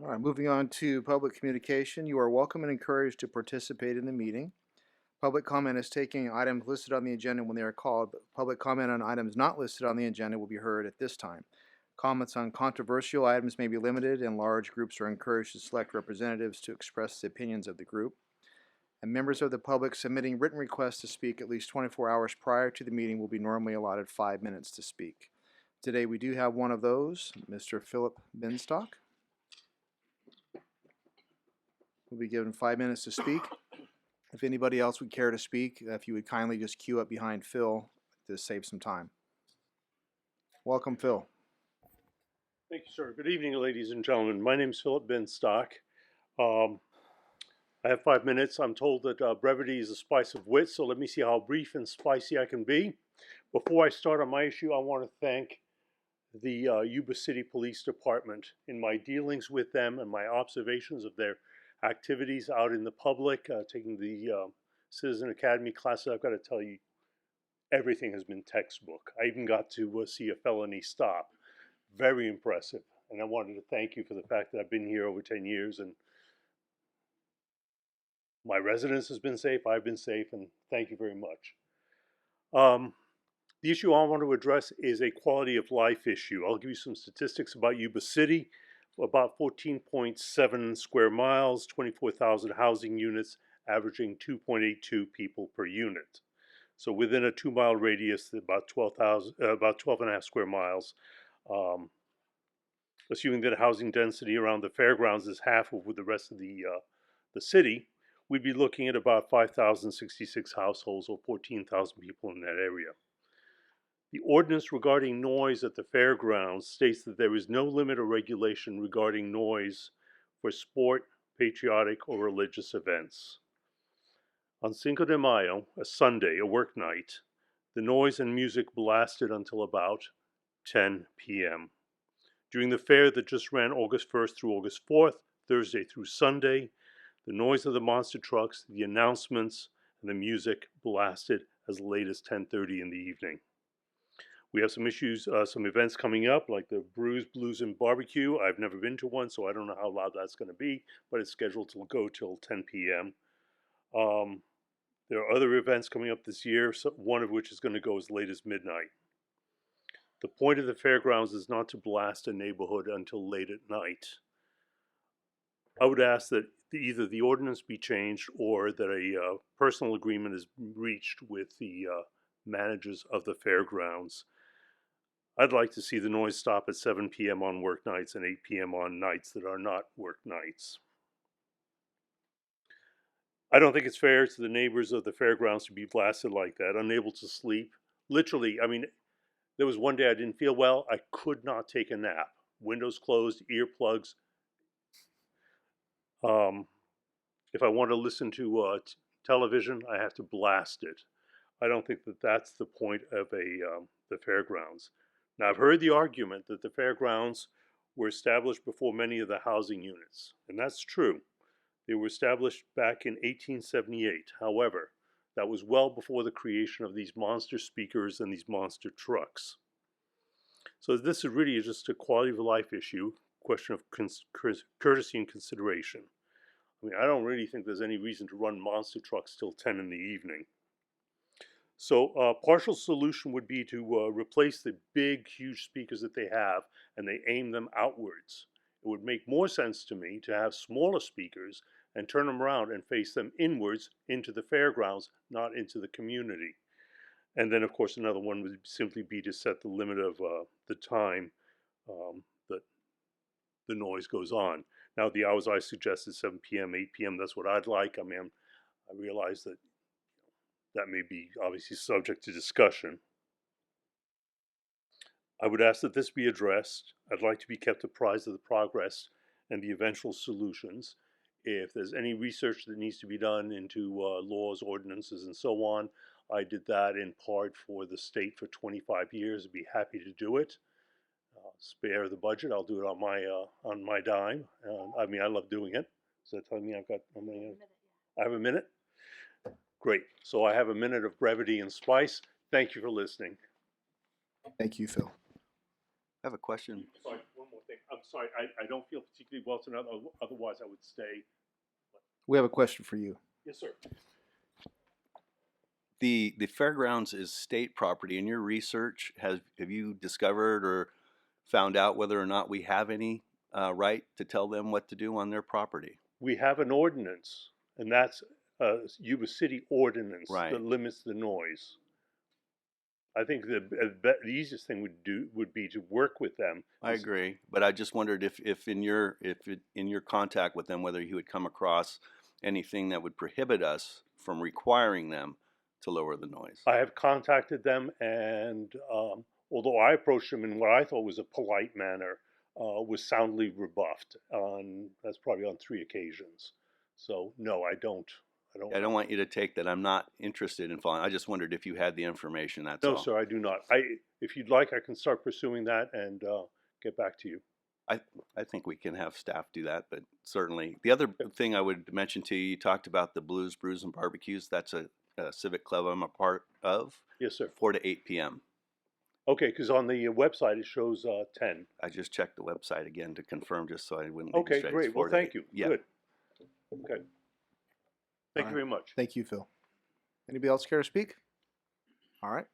All right, moving on to public communication. You are welcome and encouraged to participate in the meeting. Public comment is taking items listed on the agenda when they are called, but public comment on items not listed on the agenda will be heard at this time. Comments on controversial items may be limited, and large groups are encouraged to select representatives to express the opinions of the group. And members of the public submitting written requests to speak at least 24 hours prior to the meeting will be normally allotted 5 minutes to speak. Today we do have one of those, Mr. Philip Binstock. Will be given 5 minutes to speak. If anybody else would care to speak, if you would kindly just queue up behind Phil to save some time. Welcome, Phil. Thank you, sir. Good evening, ladies and gentlemen. My name is Philip Binstock. I have 5 minutes. I'm told that brevity is a spice of wit, so let me see how brief and spicy I can be. Before I start on my issue, I want to thank the Yuba City Police Department. In my dealings with them and my observations of their activities out in the public, taking the Citizen Academy classes, I've got to tell you, everything has been textbook. I even got to see a felony stop. Very impressive. And I wanted to thank you for the fact that I've been here over 10 years and my residence has been safe, I've been safe, and thank you very much. The issue I want to address is a quality of life issue. I'll give you some statistics about Yuba City. About 14.7 square miles, 24,000 housing units, averaging 2.82 people per unit. So within a 2-mile radius, about 12 and a half square miles. Assuming that housing density around the fairgrounds is half of the rest of the city, we'd be looking at about 5,066 households or 14,000 people in that area. The ordinance regarding noise at the fairgrounds states that there is no limit or regulation regarding noise for sport, patriotic, or religious events. On Cinco de Mayo, a Sunday, a work night, the noise and music blasted until about 10 p.m. During the fair that just ran August 1st through August 4th, Thursday through Sunday, the noise of the monster trucks, the announcements, and the music blasted as late as 10:30 in the evening. We have some issues, some events coming up, like the Brews, Blues, and Barbecue. I've never been to one, so I don't know how loud that's going to be, but it's scheduled to go till 10 p.m. There are other events coming up this year, one of which is going to go as late as midnight. The point of the fairgrounds is not to blast a neighborhood until late at night. I would ask that either the ordinance be changed or that a personal agreement is reached with the managers of the fairgrounds. I'd like to see the noise stop at 7 p.m. on work nights and 8 p.m. on nights that are not work nights. I don't think it's fair to the neighbors of the fairgrounds to be blasted like that, unable to sleep. Literally, I mean, there was one day I didn't feel well. I could not take a nap. Windows closed, earplugs. If I want to listen to television, I have to blast it. I don't think that that's the point of the fairgrounds. Now, I've heard the argument that the fairgrounds were established before many of the housing units, and that's true. They were established back in 1878. However, that was well before the creation of these monster speakers and these monster trucks. So this is really just a quality of life issue, question of courtesy and consideration. I mean, I don't really think there's any reason to run monster trucks till 10 in the evening. So a partial solution would be to replace the big, huge speakers that they have, and they aim them outwards. It would make more sense to me to have smaller speakers and turn them around and face them inwards into the fairgrounds, not into the community. And then, of course, another one would simply be to set the limit of the time that the noise goes on. Now, the hours I suggested, 7 p.m., 8 p.m., that's what I'd like. I mean, I realize that that may be obviously subject to discussion. I would ask that this be addressed. I'd like to be kept apprised of the progress and the eventual solutions. If there's any research that needs to be done into laws, ordinances, and so on, I did that in part for the state for 25 years. I'd be happy to do it. Spare the budget. I'll do it on my dime. I mean, I love doing it. Does that tell me I've got a minute? I have a minute? Great. So I have a minute of brevity and spice. Thank you for listening. Thank you, Phil. I have a question. Sorry, one more thing. I'm I'm sorry, I don't feel particularly well tonight, otherwise I would stay. We have a question for you. Yes, sir. The fairgrounds is state property. In your research, have you discovered or found out whether or not we have any right to tell them what to do on their property? We have an ordinance, and that's a Yuba City ordinance Right. that limits the noise. I think the easiest thing would be to work with them. I agree, but I just wondered if in your contact with them, whether you would come across anything that would prohibit us from requiring them to lower the noise. I have contacted them, and although I approached them in what I thought was a polite manner, was soundly rebuffed. That's probably on 3 occasions. So no, I don't. I don't want you to take that I'm not interested in following. I just wondered if you had the information. That's No, all. sir, I do not. If you'd like, I can start pursuing that and get back to you. I think we can have staff do that, but certainly. The other thing I would mention to you, you talked about the Blues, Brews, and Barbecues. That's a civic club I'm a part of. Yes, sir. 4 to 8 p.m. Okay, because on the website it shows 10. I just checked the website again to confirm, just so I wouldn't. Leave Okay, you straight. great. It's Well, 4 to thank 8. you. Yeah. Good. Okay. Thank you very much. Thank you, Phil. Anybody else care to speak? All right.